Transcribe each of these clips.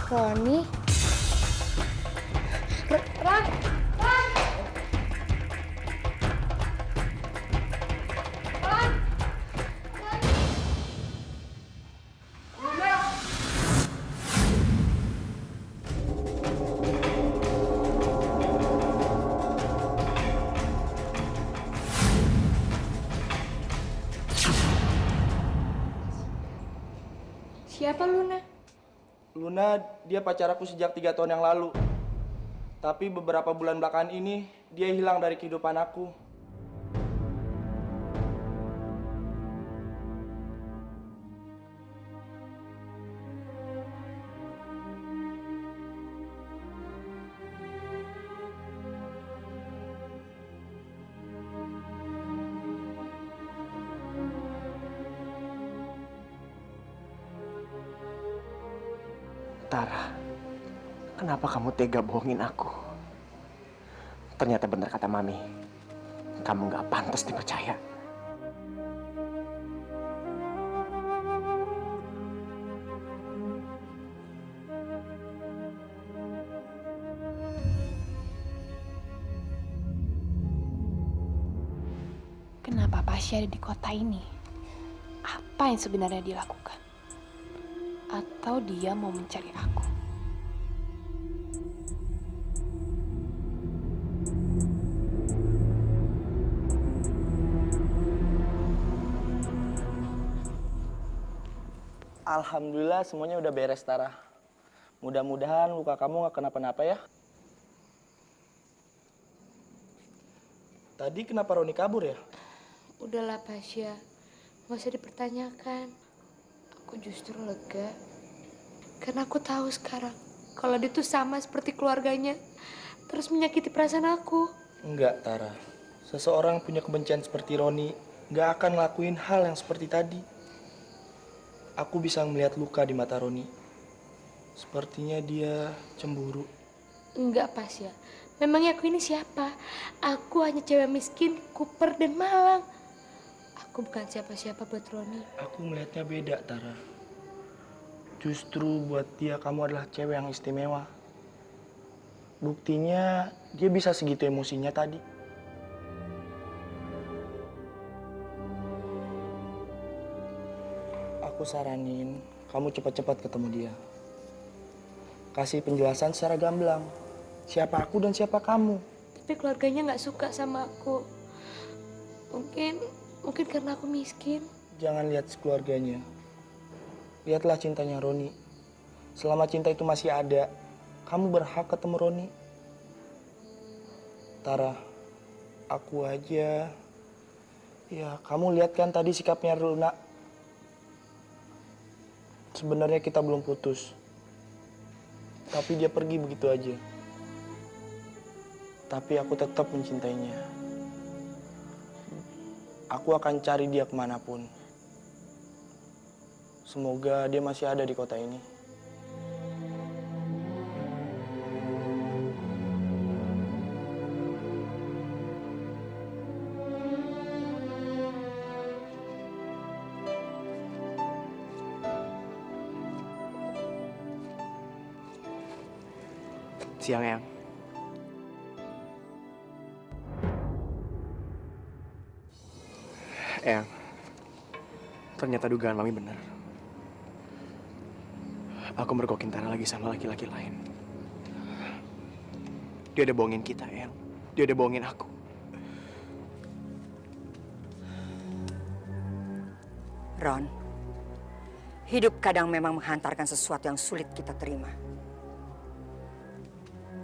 Roni? Ran! Ran! Ran! Siapa Luna? Luna, dia pacar aku sejak 3 tahun yang lalu. Tapi beberapa bulan belakangan ini, dia hilang dari kehidupan aku. Tara, kenapa kamu tega bohongin aku? Ternyata benar kata Mami, kamu nggak pantas dipercaya. Kenapa Pasha ada di kota ini? Apa yang sebenarnya dia lakukan? Atau dia mau mencari aku? Alhamdulillah semuanya udah beres, Tara. Mudah-mudahan luka kamu nggak kenapa-napa ya. Tadi kenapa Roni kabur ya? Udahlah Pasha, nggak usah dipertanyakan. Aku justru lega. Karena aku tahu sekarang kalau dia tuh sama seperti keluarganya. Terus menyakiti perasaan aku. Enggak, Tara. Seseorang punya kebencian seperti Roni nggak akan ngelakuin hal yang seperti tadi. Aku bisa melihat luka di mata Roni. Sepertinya dia cemburu. Enggak Pasha, memangnya aku ini siapa? Aku hanya cewek miskin, kuper dan malang. Aku bukan siapa-siapa buat Roni. Aku melihatnya beda, Tara. Justru buat dia kamu adalah cewek yang istimewa. Buktinya dia bisa segitu emosinya tadi. Aku saranin kamu cepat-cepat ketemu dia. Kasih penjelasan secara gamblang. Siapa aku dan siapa kamu. Tapi keluarganya nggak suka sama aku. Mungkin karena aku miskin. Jangan lihat keluarganya. Lihatlah cintanya Roni. Selama cinta itu masih ada, kamu berhak ketemu Roni. Tara, aku aja. Ya, kamu lihat kan tadi sikapnya Luna. Sebenarnya kita belum putus. Tapi dia pergi begitu aja. Tapi aku tetap mencintainya. Aku akan cari dia kemanapun. Semoga dia masih ada di kota ini. Siang, Eyang. Eyang, ternyata dugaan Mami benar. Aku mergokin Tara lagi sama laki-laki lain. Dia udah bohongin kita, Eyang. Dia udah bohongin aku. Ron, hidup kadang memang menghantarkan sesuatu yang sulit kita terima.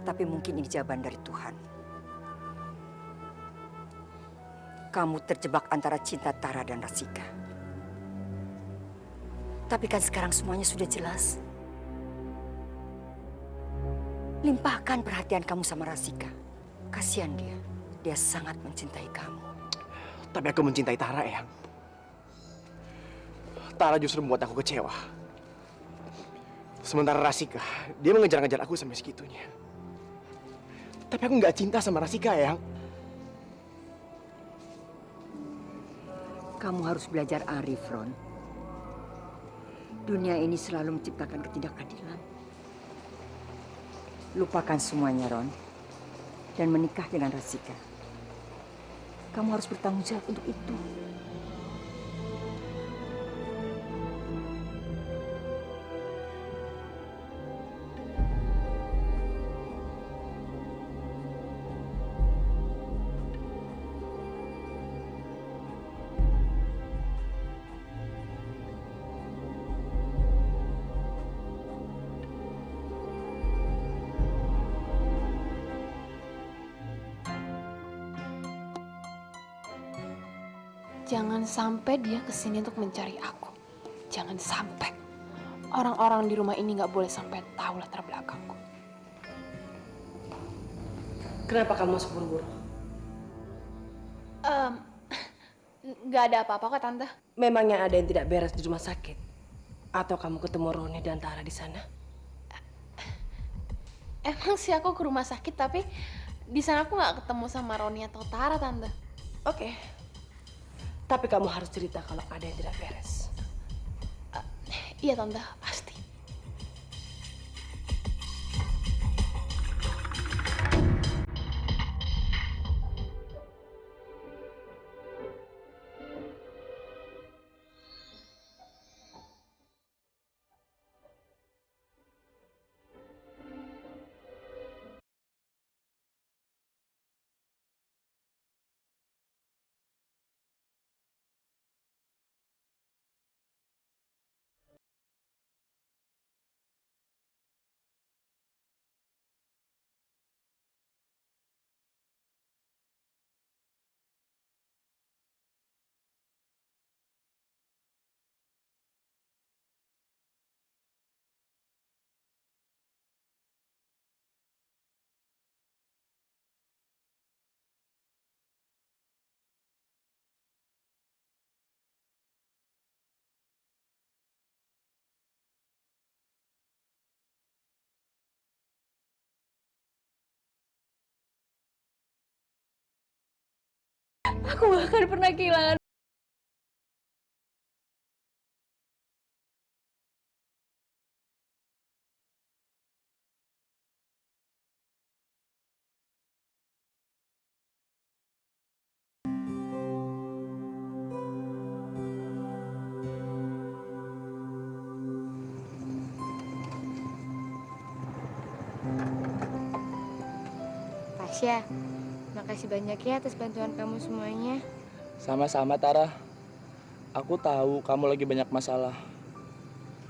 Tapi mungkin ini jawaban dari Tuhan. Kamu terjebak antara cinta Tara dan Rasika. Tapi kan sekarang semuanya sudah jelas. Limpahkan perhatian kamu sama Rasika. Kasihan dia. Dia sangat mencintai kamu. Tapi aku mencintai Tara, Eyang. Tara justru membuat aku kecewa. Sementara Rasika, dia mengejar-ngejar aku sampai segitunya. Tapi aku nggak cinta sama Rasika, Eyang. Kamu harus belajar arif, Ron. Dunia ini selalu menciptakan ketidakadilan. Lupakan semuanya, Ron. Dan menikah dengan Rasika. Kamu harus bertanggung jawab untuk itu. Jangan sampai dia kesini untuk mencari aku. Jangan sampai. Orang-orang di rumah ini nggak boleh sampai tahu latar belakangku. Kenapa kamu masuk buru-buru? Nggak ada apa-apa kok, Tante. Memangnya ada yang tidak beres di rumah sakit? Atau kamu ketemu Roni dan Tara di sana? Emang sih aku ke rumah sakit, tapi di sana aku nggak ketemu sama Roni atau Tara, Tante. Oke. Tapi kamu harus cerita kalau ada yang tidak beres. Iya, Tante, pasti. Aku gak akan pernah kehilangan. Tasya, makasih banyak ya atas bantuan kamu semuanya. Sama-sama, Tara. Aku tahu kamu lagi banyak masalah.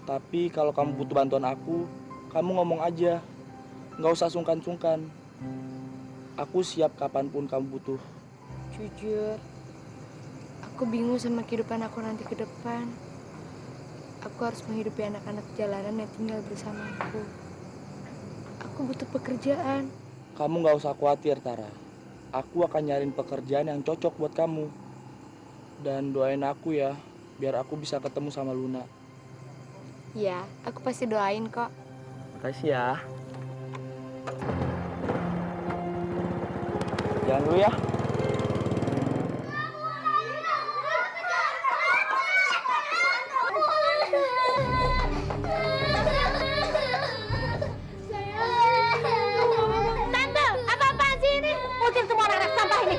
Tapi kalau kamu butuh bantuan aku, kamu ngomong aja. Nggak usah sungkan-sungkan. Aku siap kapanpun kamu butuh. Jujur, aku bingung sama kehidupan aku nanti ke depan. Aku harus menghidupi anak-anak jalanan yang tinggal bersama aku. Aku butuh pekerjaan. Kamu nggak usah khawatir, Tara. Aku akan nyariin pekerjaan yang cocok buat kamu. Dan doain aku ya, biar aku bisa ketemu sama Luna. Ya, aku pasti doain kok. Makasih ya. Jangan dulu ya. Tante, apa-apaan sih ini? Usir semua anak-anak sampah ini.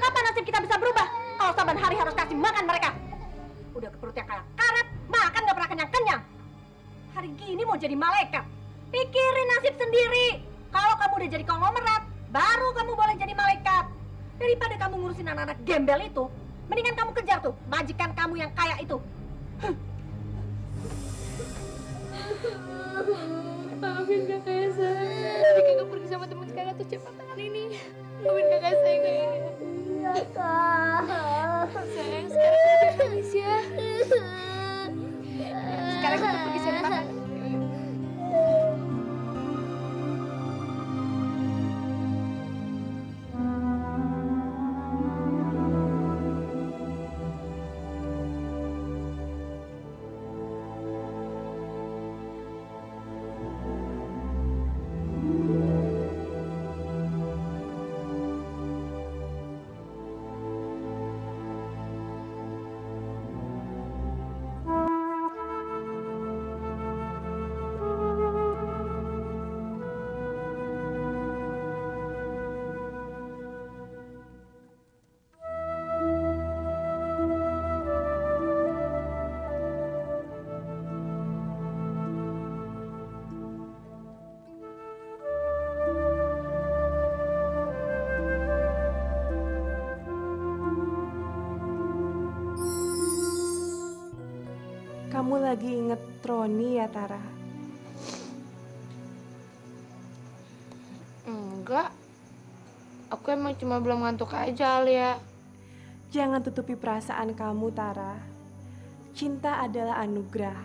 Kapan nasib kita bisa berubah? Kalau saban hari harus kasih makan mereka. Udah ke perutnya kayak karet, makan gak pernah kenyang-kenyang. Hari gini mau jadi malaikat. Pikirin nasib sendiri. Kalau kamu udah jadi konglomerat, baru kamu boleh jadi malaikat. Daripada kamu ngurusin anak-anak gembel itu, mendingan kamu kejar tuh majikan kamu yang kaya itu. Maafin kakak saya. Nanti kakak pergi sama teman kakak tuh cepatan ini. Maafin kakak saya kayak ini. Iya, Kak. Sayang, sekarang kita jangan nangis ya. Sekarang kita pergi cari makan. Kamu lagi inget Roni ya, Tara? Enggak. Aku emang cuma belum ngantuk aja, Alia. Jangan tutupi perasaan kamu, Tara. Cinta adalah anugerah.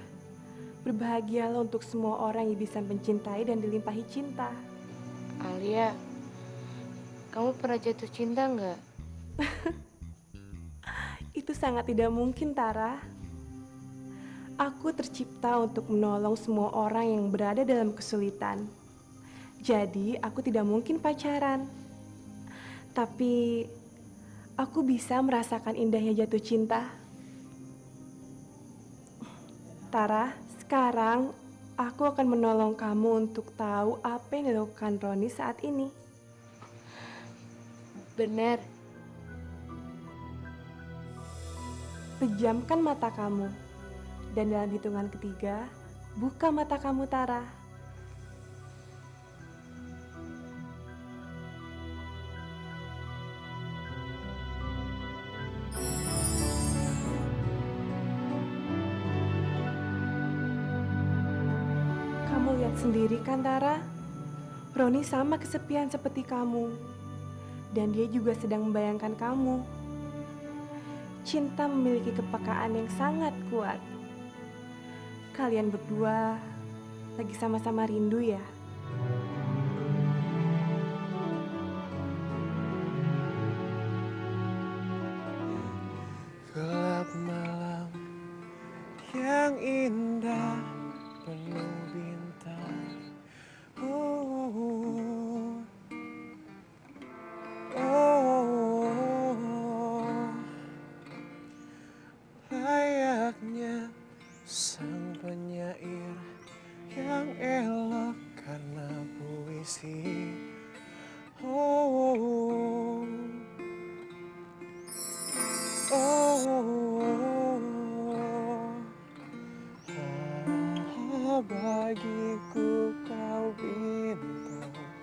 Berbahagialah untuk semua orang yang bisa mencintai dan dilimpahi cinta. Alia, kamu pernah jatuh cinta nggak? Itu sangat tidak mungkin, Tara. Aku tercipta untuk menolong semua orang yang berada dalam kesulitan. Jadi, aku tidak mungkin pacaran. Tapi, aku bisa merasakan indahnya jatuh cinta. Tara, sekarang aku akan menolong kamu untuk tahu apa yang dilakukan Roni saat ini. Bener. Pejamkan mata kamu. Dan dalam hitungan ketiga, buka mata kamu, Tara. Kamu lihat sendiri kan, Tara? Roni sama kesepian seperti kamu. Dan dia juga sedang membayangkan kamu. Cinta memiliki kepekaan yang sangat kuat. Kalian berdua lagi sama-sama rindu ya? Gelap malam yang indah penuh bintang. Layaknya sang penyair yang elok karena puisi. Bagiku kau bintang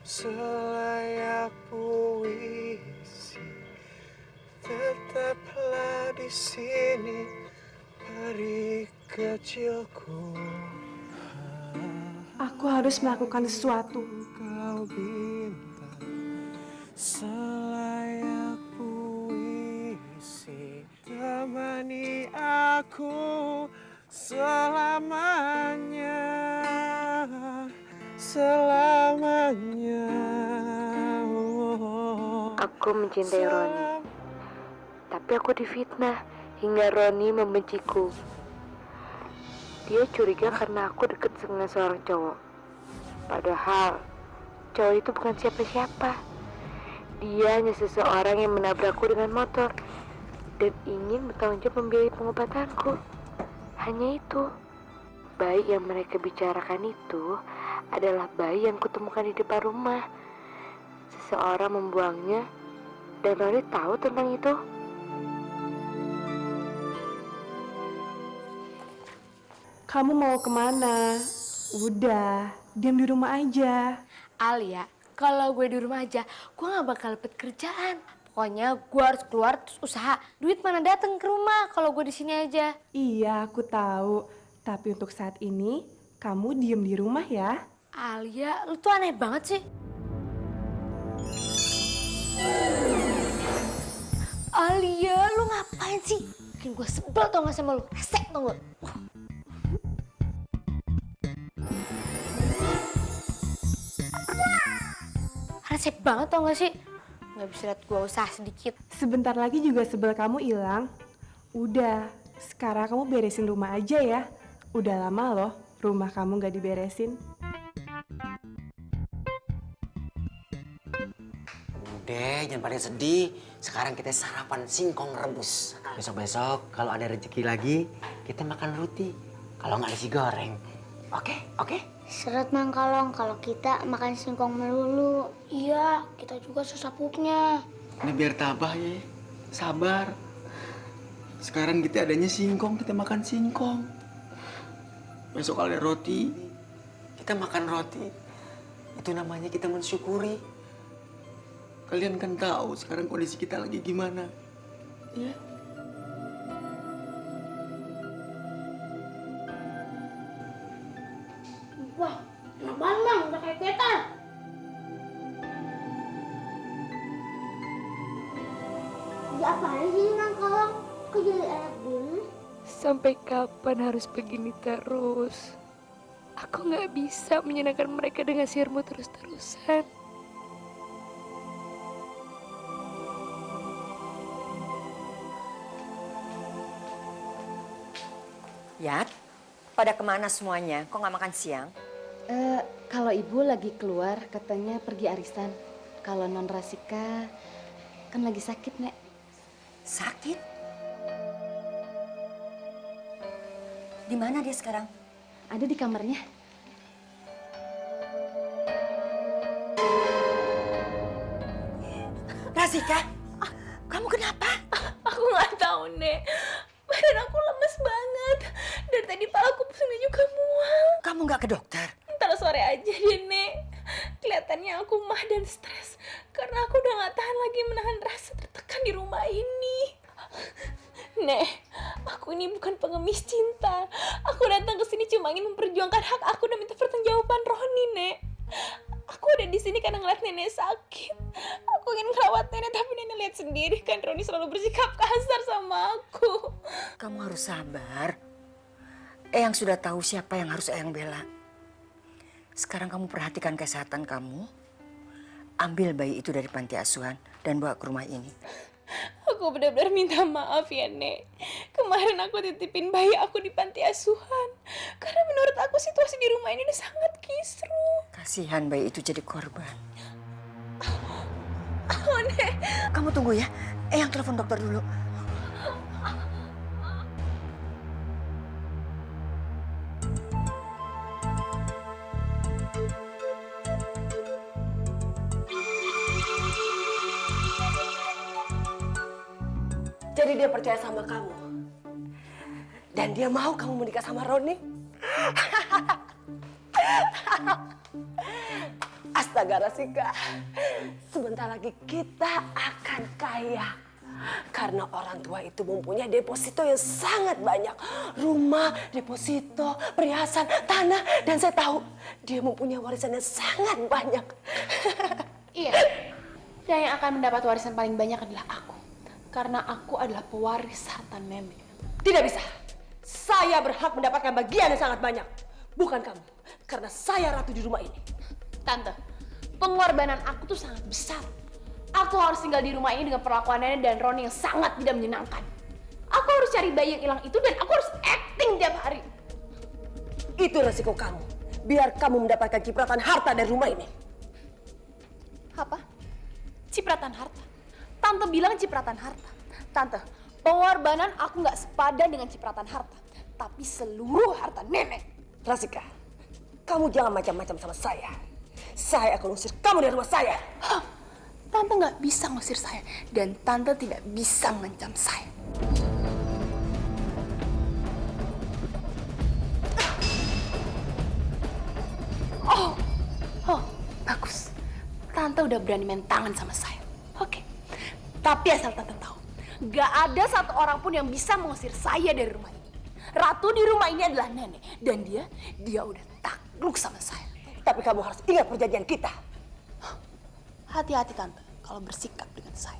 selayak puisi, tetaplah di sini peri kecilku. Aku harus melakukan sesuatu. Kau bintang selayak puisi, temani aku selamanya, selamanya. Aku mencintai Roni. Tapi aku difitnah hingga Roni membenciku. Dia curiga karena aku deket dengan seorang cowok. Padahal cowok itu bukan siapa-siapa. Dia hanya seseorang yang menabrakku dengan motor dan ingin bertanggung jawab membiayai pengobatanku. Hanya itu. Bayi yang mereka bicarakan itu adalah bayi yang kutemukan di depan rumah. Seseorang membuangnya dan Roni tahu tentang itu. Kamu mau kemana? Udah, diam di rumah aja. Alia, kalau gue di rumah aja, gue gak bakal dapet kerjaan. Pokoknya gue harus keluar terus usaha. Duit mana dateng ke rumah kalau gue di sini aja. Iya, aku tahu. Tapi untuk saat ini, kamu diem di rumah ya. Alia, lu tuh aneh banget sih. Alia, lu ngapain sih? Bikin gue sebel tau gak sama lu. Resek tau gak? Resek banget tau gak sih? Gak bisa liat gue usaha sedikit. Sebentar lagi juga sebel kamu hilang. Udah, sekarang kamu beresin rumah aja ya. Udah lama loh rumah kamu gak diberesin. Udah, jangan pada sedih. Sekarang kita sarapan singkong rebus. Besok-besok kalau ada rezeki lagi, kita makan roti. Kalau nggak nasi goreng. Oke, oke? Seret Mang Kalong kalau kita makan singkong melulu. Iya, kita juga susah pupnya. Ini biar tabah ya, sabar. Sekarang kita adanya singkong, kita makan singkong. Besok kalau ada roti, kita makan roti. Itu namanya kita mensyukuri. Kalian kan tahu sekarang kondisi kita lagi gimana. Ya. Wah, enak banget bang, udah kayak kereta. Jadi apa sih Nang Kolong? Kok jadi enak gini? Sampai kapan harus begini terus? Aku nggak bisa menyenangkan mereka dengan sihirmu terus-terusan. Yat, pada kemana semuanya? Kok nggak makan siang? Kalau ibu lagi keluar, katanya pergi arisan. Kalau non Rasika kan lagi sakit, Nek. Sakit? Di mana dia sekarang? Ada di kamarnya. Rasika, kamu kenapa? Aku nggak tahu, Nek. Badan aku lemes banget. Dari tadi palaku pusingnya juga mual. Kamu nggak ke dokter? Ntar sore aja deh, Nek. Kelihatannya aku mah dan stres. Karena aku udah nggak tahan lagi menahan rasa tertekan di rumah ini. Nek, aku ini bukan pengemis cinta. Aku datang ke sini cuma ingin memperjuangkan hak aku dan minta pertanggungjawaban Roni, Nek. Aku ada di sini karena ngeliat nenek sakit. Aku ingin merawat nenek, tapi nenek lihat sendiri kan Roni selalu bersikap kasar sama aku. Kamu harus sabar. Eyang sudah tahu siapa yang harus Eyang bela. Sekarang kamu perhatikan kesehatan kamu. Ambil bayi itu dari panti asuhan dan bawa ke rumah ini. Aku benar-benar minta maaf ya, Nek. Kemarin aku titipin bayi aku di panti asuhan. Karena menurut aku situasi di rumah ini udah sangat kisru. Kasihan bayi itu jadi korban. Oh, Nek. Kamu tunggu ya. Eyang telepon dokter dulu. Jadi dia percaya sama kamu. Dan dia mau kamu menikah sama Roni. Astaga Rasika. Sebentar lagi kita akan kaya. Karena orang tua itu mempunyai deposito yang sangat banyak. Rumah, deposito, perhiasan, tanah. Dan saya tahu dia mempunyai warisan yang sangat banyak. Iya. Dan yang akan mendapat warisan paling banyak adalah aku. Karena aku adalah pewaris harta nenek. Tidak bisa. Saya berhak mendapatkan bagian yang sangat banyak. Bukan kamu. Karena saya ratu di rumah ini. Tante, pengorbanan aku tuh sangat besar. Aku harus tinggal di rumah ini dengan perlakuan nenek dan Roni yang sangat tidak menyenangkan. Aku harus cari bayi yang hilang itu dan aku harus acting tiap hari. Itu resiko kamu. Biar kamu mendapatkan cipratan harta dari rumah ini. Apa? Cipratan harta? Tante bilang cipratan harta. Tante, pengorbanan aku nggak sepadan dengan cipratan harta. Tapi seluruh harta nenek. Rasika, kamu jangan macam-macam sama saya. Saya akan usir kamu dari rumah saya. Hah, Tante nggak bisa ngusir saya. Dan Tante tidak bisa mengancam saya. Oh, bagus. Tante udah berani main tangan sama saya. Oke. Tapi asal Tante tahu, gak ada satu orang pun yang bisa mengusir saya dari rumah ini. Ratu di rumah ini adalah nenek. Dan dia udah takluk sama saya. Tapi kamu harus ingat perjanjian kita. Hati-hati Tante kalau bersikap dengan saya.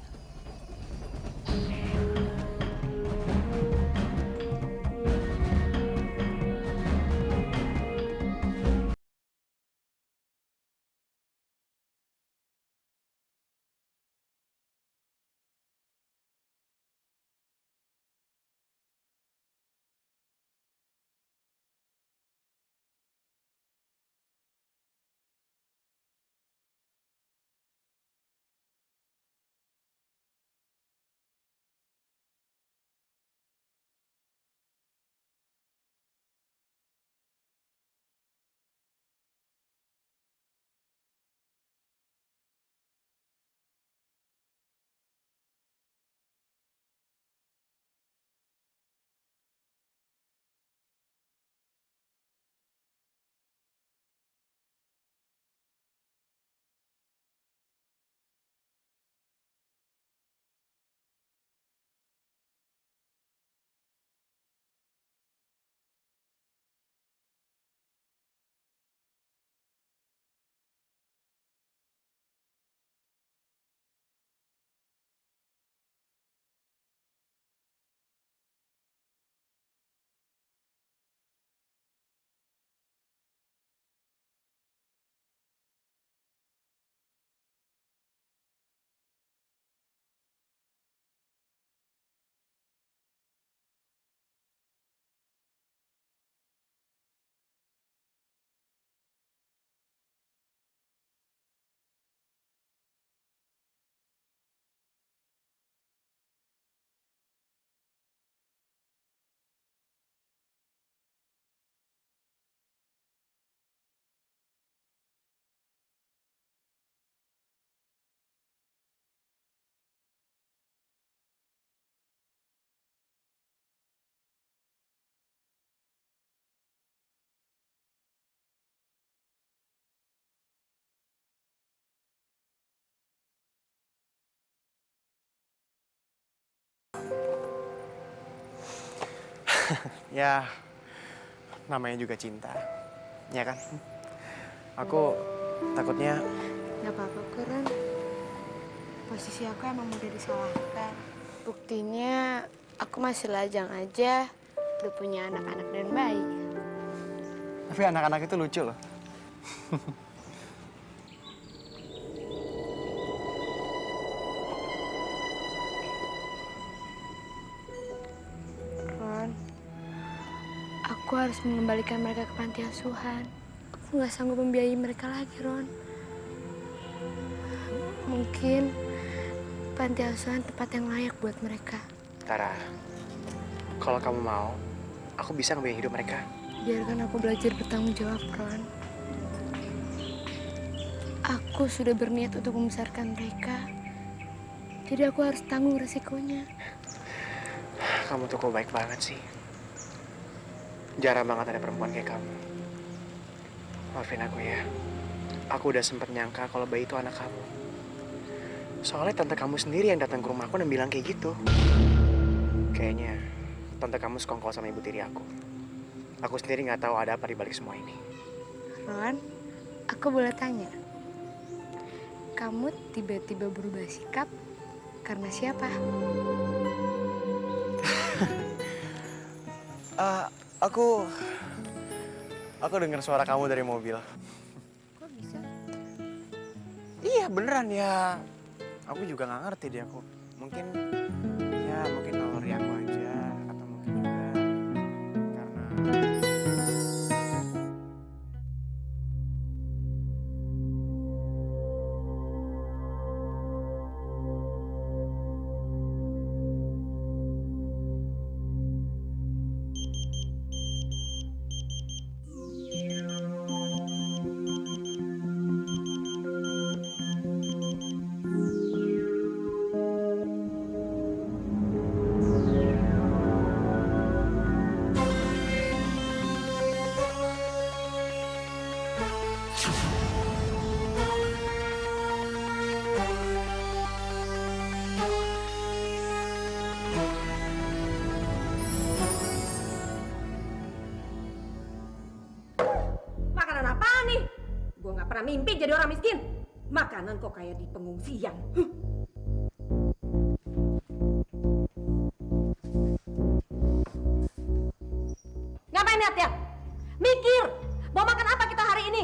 Ya, namanya juga cinta. Ya kan? Aku takutnya... Gak apa-apa, Ron. Posisi aku emang mudah disalahkan. Buktinya aku masih lajang aja. Udah punya anak-anak dan bayi. Tapi anak-anak itu lucu loh. Ron, aku harus mengembalikan mereka ke panti asuhan. Aku nggak sanggup membiayai mereka lagi, Ron. Mungkin panti asuhan tempat yang layak buat mereka. Tara, kalau kamu mau, aku bisa ngebiayain hidup mereka. Biarkan aku belajar bertanggung jawab, Ron. Aku sudah berniat untuk membesarkan mereka. Jadi aku harus tanggung resikonya. Kamu tuh kok baik banget sih. Jarang banget ada perempuan kayak kamu. Maafin aku ya. Aku udah sempet nyangka kalau bayi itu anak kamu. Soalnya tante kamu sendiri yang datang ke rumahku dan bilang kayak gitu. Kayaknya tante kamu sekongkol sama ibu tiri aku. Aku sendiri nggak tahu ada apa di balik semua ini. Ron, aku boleh tanya? Kamu tiba-tiba berubah sikap karena siapa? Aku dengar suara kamu dari mobil. Kok bisa? Iya beneran ya. Aku juga nggak ngerti deh aku. Mungkin naluri aku aja atau mungkin juga karena. Makanan apa nih? Gue nggak pernah mimpi jadi orang miskin. Makanan kok kayak di pengungsian. Ngapain lihat ya? Mikir, mau makan apa kita hari ini?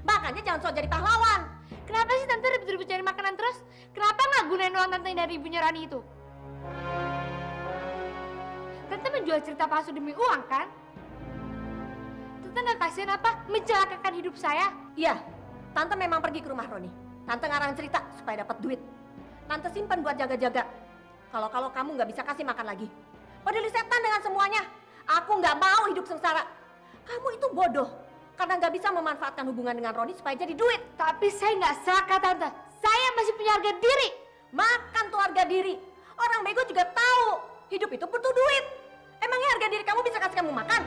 Makanya jangan sok jadi pahlawan. Kenapa sih Tante ribut-ribut cari makanan terus? Kenapa nggak gunain uang Tante dari ibunya Rani itu? Tante menjual cerita palsu demi uang, kan? Tante nggak kasihan apa mencelakakan hidup saya? Iya, Tante memang pergi ke rumah Roni. Tante ngarang cerita supaya dapat duit. Tante simpan buat jaga-jaga. Kalau kamu nggak bisa kasih makan lagi. Peduli setan dengan semuanya. Aku nggak mau hidup sengsara. Kamu itu bodoh karena nggak bisa memanfaatkan hubungan dengan Roni supaya jadi duit. Tapi saya nggak serakah, Tante. Saya masih punya harga diri. Makan tuh harga diri. Orang bego juga tahu hidup itu butuh duit. Emangnya harga diri kamu bisa kasih kamu makan?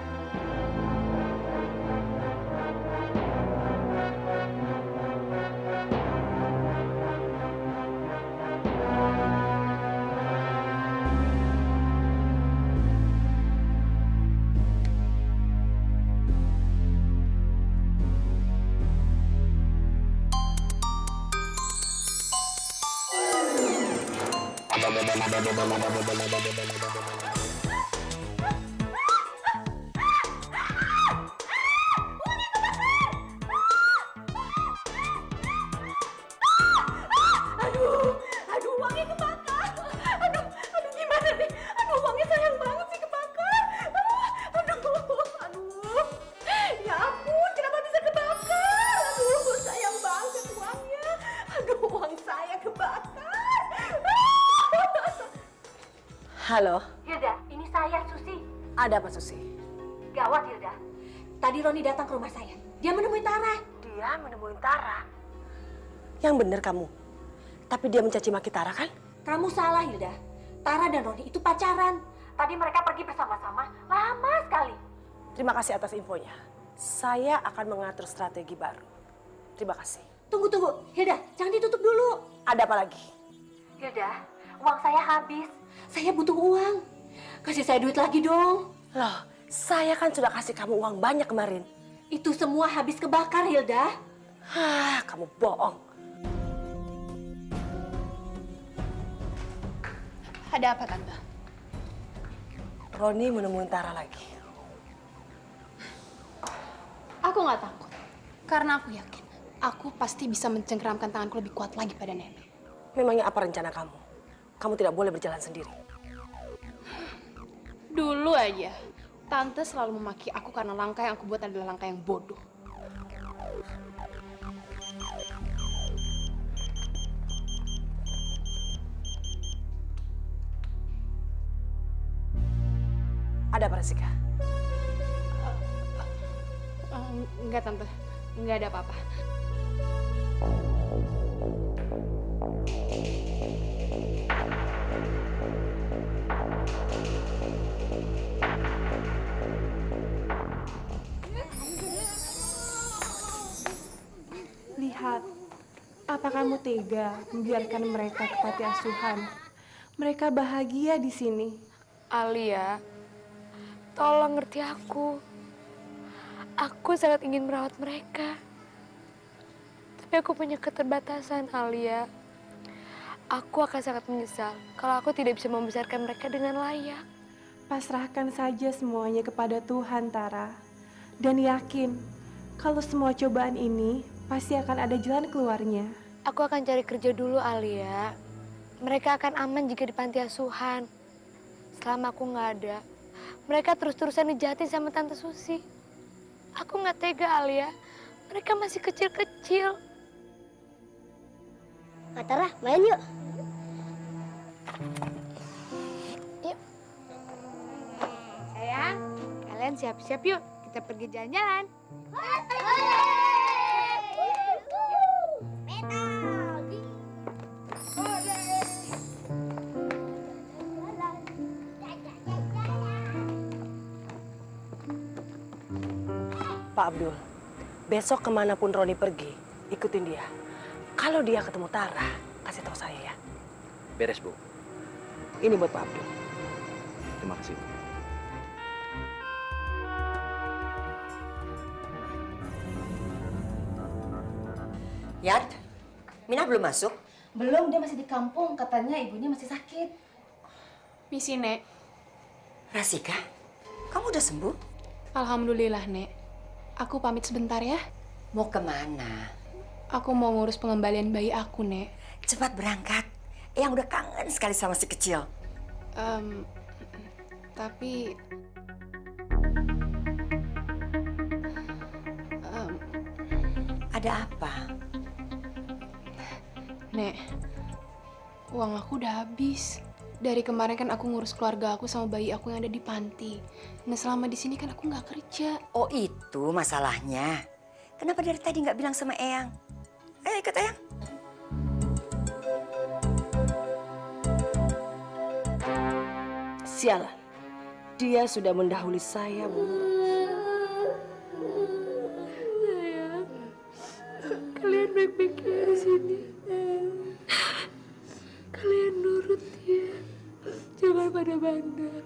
Aduh, uangnya kebakar. Aduh, gimana nih? Aduh, uangnya sayang banget sih kebakar. Aduh. Ya ampun, kenapa bisa kebakar? Aduh, sayang banget uangnya. Aduh, uang saya kebakar. Halo. Hilda, ini saya, Susi. Ada apa, Susi? Gawat, Hilda. Tadi Roni datang ke rumah saya. Dia menemui Tara. Dia menemui Tara? Yang bener kamu. Tapi dia mencaci maki Tara, kan? Kamu salah, Hilda. Tara dan Roni itu pacaran. Tadi mereka pergi bersama-sama lama sekali. Terima kasih atas infonya. Saya akan mengatur strategi baru. Terima kasih. Tunggu. Hilda, jangan ditutup dulu. Ada apa lagi? Hilda, uang saya habis. Saya butuh uang. Kasih saya duit lagi dong. Loh, saya kan sudah kasih kamu uang banyak kemarin. Itu semua habis kebakar, Hilda. Kamu bohong. Ada apa, Tante? Roni menemuin Tara lagi. Aku nggak takut. Karena aku yakin, aku pasti bisa mencengkeramkan tanganku lebih kuat lagi pada nenek. Memangnya apa rencana kamu? Kamu tidak boleh berjalan sendiri. Dulu aja, Tante selalu memaki aku karena langkah yang aku buat adalah langkah yang bodoh. Ada apa, Rasika? Enggak, Tante. Enggak ada apa-apa. Lihat, apa kamu tega membiarkan mereka ke panti asuhan? Mereka bahagia di sini. Alia, tolong ngerti aku. Aku sangat ingin merawat mereka. Tapi aku punya keterbatasan, Alia. Aku akan sangat menyesal kalau aku tidak bisa membesarkan mereka dengan layak. Pasrahkan saja semuanya kepada Tuhan, Tara. Dan yakin, kalau semua cobaan ini pasti akan ada jalan keluarnya. Aku akan cari kerja dulu, Alia. Mereka akan aman jika di panti asuhan. Selama aku nggak ada, mereka terus-terusan dijahatin sama Tante Susi. Aku nggak tega, Alia. Mereka masih kecil-kecil. Kak Tara, main yuk. Yuk. Sayang, kalian siap-siap yuk. Kita pergi jalan-jalan. Pak Abdul, besok kemanapun Roni pergi, ikutin dia. Kalau dia ketemu Tara, kasih tahu saya ya. Beres, Bu. Ini buat Pak Abdul. Terima kasih, Bu. Yat, Mina belum masuk? Belum, dia masih di kampung. Katanya ibunya masih sakit. Misi, Nek. Rasika, kamu udah sembuh? Alhamdulillah, Nek. Aku pamit sebentar ya. Mau kemana? Aku mau ngurus pengembalian bayi aku, Nek. Cepat berangkat. Eyang udah kangen sekali sama si kecil. Tapi... Ada apa? Nek, uang aku udah habis. Dari kemarin kan aku ngurus keluarga aku sama bayi aku yang ada di panti. Nah, selama di sini kan aku nggak kerja. Oh, itu masalahnya. Kenapa dari tadi nggak bilang sama Eyang? Ikut Eyang. Sialan, dia sudah mendahului saya, Bu. Sayang, kalian baik-baik ya di sini. Kalian nurut ya. Jangan pada bandar.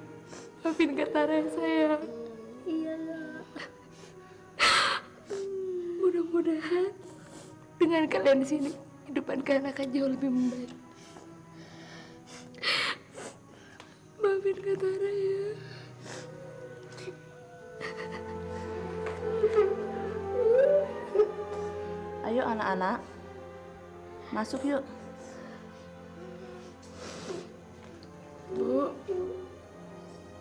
Maafin Kak Tara ya, sayang. Iya. Mudah-mudahan dengan kalian di sini, kehidupan kalian akan jauh lebih membaik. Maafin Kak Tara ya. Ayo anak-anak, masuk yuk. Bu,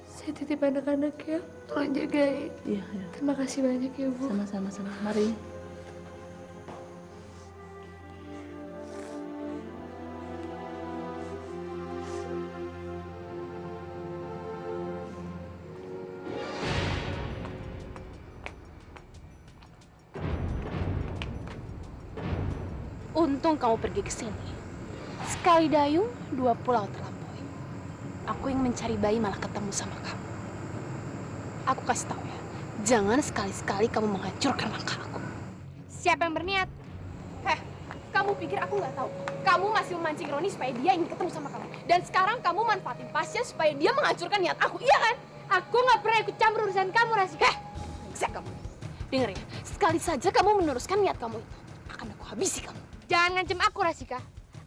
saya titip anak-anak ya. Tolong jagain. Iya, iya. Terima kasih banyak ya, Bu. Sama-sama, mari. Untung kamu pergi ke sini. Sekali dayung, dua pulau terlampaui. Aku yang mencari bayi malah ketemu sama kamu. Aku kasih tahu ya, jangan sekali-sekali kamu menghancurkan langkah aku. Siapa yang berniat? Kamu pikir aku nggak tahu? Kamu masih memancing Roni supaya dia ingin ketemu sama kamu. Dan sekarang kamu manfaatin Pasya supaya dia menghancurkan niat aku, iya kan? Aku nggak pernah ikut campur urusan kamu, Rasika. Saya kamu. Dengar ya, sekali saja kamu meneruskan niat kamu itu, akan aku habisi kamu. Jangan ngancem aku, Rasika.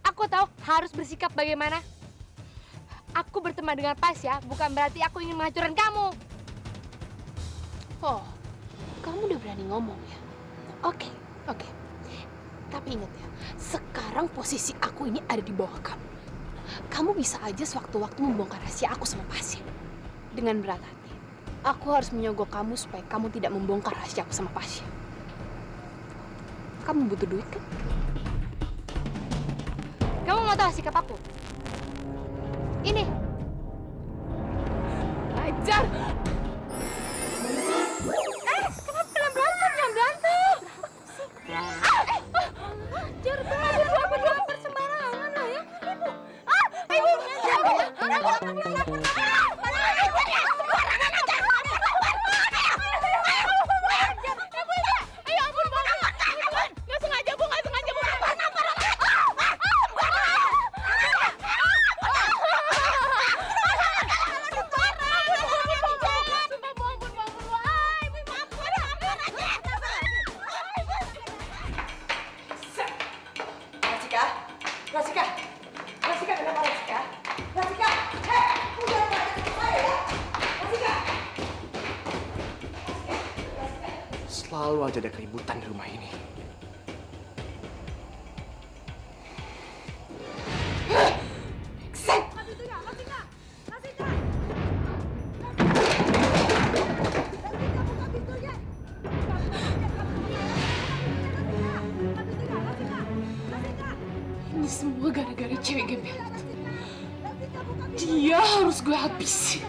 Aku tahu harus bersikap bagaimana. Aku berteman dengan Pasya bukan berarti aku ingin menghancurkan kamu. Oh, kamu udah berani ngomong ya? Oke. Tapi ingat ya, sekarang posisi aku ini ada di bawah kamu. Kamu bisa aja sewaktu-waktu membongkar rahasia aku sama Pasya. Dengan berat hati, aku harus menyogok kamu supaya kamu tidak membongkar rahasia aku sama Pasya. Kamu butuh duit kan? Kamu mau tahu sikap aku? Ini. Ajar! Kenapa kalian berantem? Jangan berantem! Jangan berantem sembarangan lah ya. Selalu aja ada keributan di rumah ini. Ini semua gara-gara cewek gembel itu. Dia harus gue habisi.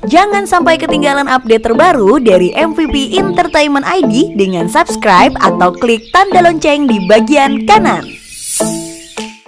Jangan sampai ketinggalan update terbaru dari MVP Entertainment ID dengan subscribe atau klik tanda lonceng di bagian kanan.